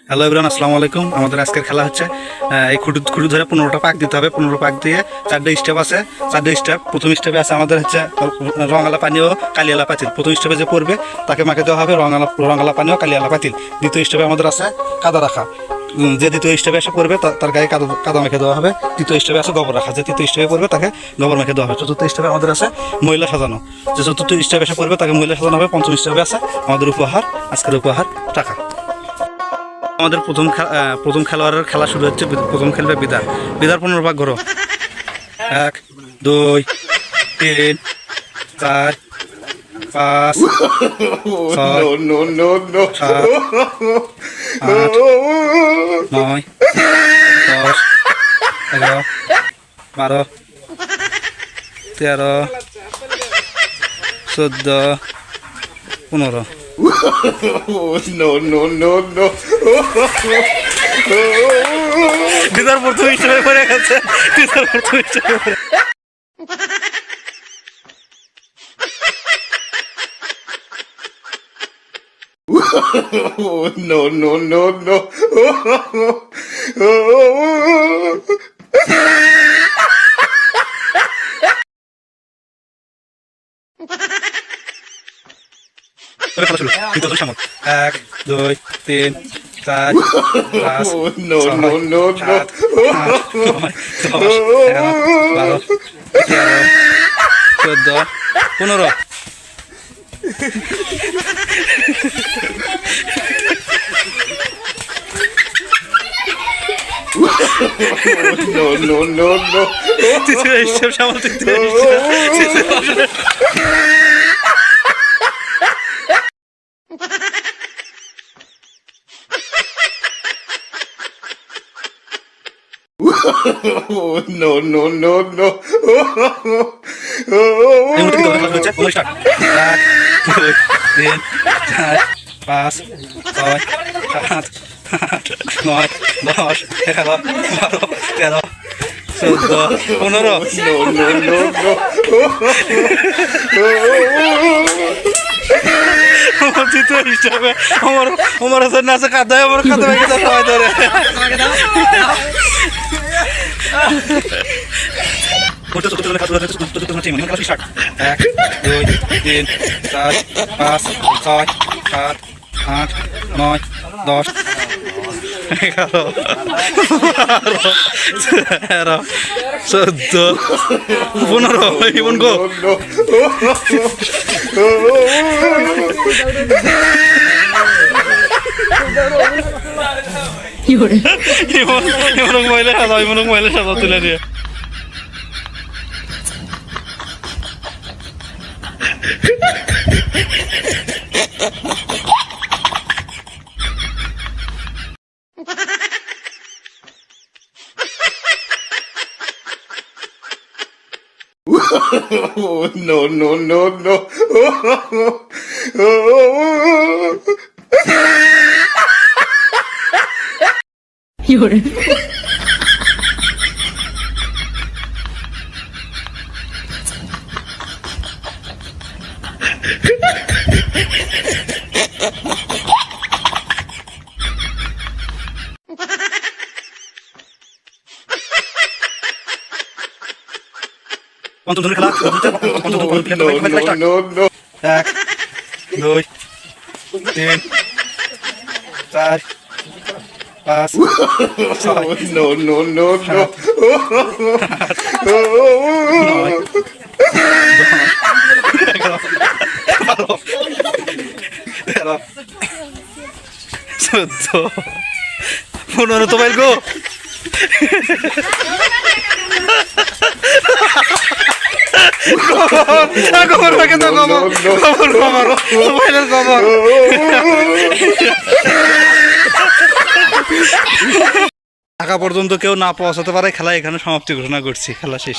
Hello everyone, আসসালামু আলাইকুম। আমাদের আজকের খেলা হচ্ছে এই খুঁটি ধরে 15টা পাক দিতে হবে। 15 পাক দিয়ে 4টে স্টেপ আছে। 4টে স্টেপ। প্রথম স্টেপে আছে আমাদের হচ্ছে রঙালা পানি ও কালিয়ালা পাতিল। প্রথম স্টেপে যে পড়বে তাকে মাকে দেওয়া হবে রঙালা পানি ও কালিয়ালা পাতিল। দ্বিতীয় স্টেপে আমাদের আছে কাদা রাখা। যে দ্বিতীয় স্টেপে এসে পড়বে তার গায়ে কাদা মেখে দেওয়া হবে। তৃতীয় স্টেপে আছে গোবর রাখা। যে তৃতীয় স্টেপে পড়বে তাকে গোবর মেখে দেওয়া হবে। চতুর্থ স্টেপে আমাদের আছে মহিলা সাজানো। যে চতুর্থ স্টেপে এসে পড়বে তাকে মহিলা সাজানো হবে। পঞ্চম স্টেপে আছে আমাদের উপহার, আজকের উপহার টাকা। আমাদের প্রথম খেলোয়াড়ের খেলা শুরু হচ্ছে। প্রথম খেলবে বিদার। 15 ভাগ ঘোরো। 1 2 3 4 5 6 7 8 9 10 11 12 13 14 15। দিদার প্রথম হিসেবে পড়ে গেছে। দিদার প্রথম হিসেবে খেলা শুরু। তৃতীয় সামল। 1 2 3 4 5 6 7 8 9 10 11 12 13 14 15। তৃতীয় হিসেব সামল। তৃতীয় হিসেব এই মুহূর্তে কিন্তু খেলা হচ্ছে। 1 2 3 4 5 6 7 8 9 10 11 12 13 14 15। তৃতীয় হিসাবে আমার হাতে নাচে কাদায় আমার কাদা ভেঙে দেওয়া সবাই ধরে।1 2 3 4 5 6 7 8 9 10 11 12 13 14 15। ইমন গো ইমন মহিলা সাজা তুলে দিয়ে। পঞ্চম ধরে খেলা। 1 2 3 4 5 6 15 তো বাইর গো। খবর থাকে তো খবর মোবাইলের খবর। টাকা পর্যন্ত কেউ না পৌঁছাতে পারে খেলা এখানে সমাপ্তি ঘোষণা করছি। খেলা শেষ।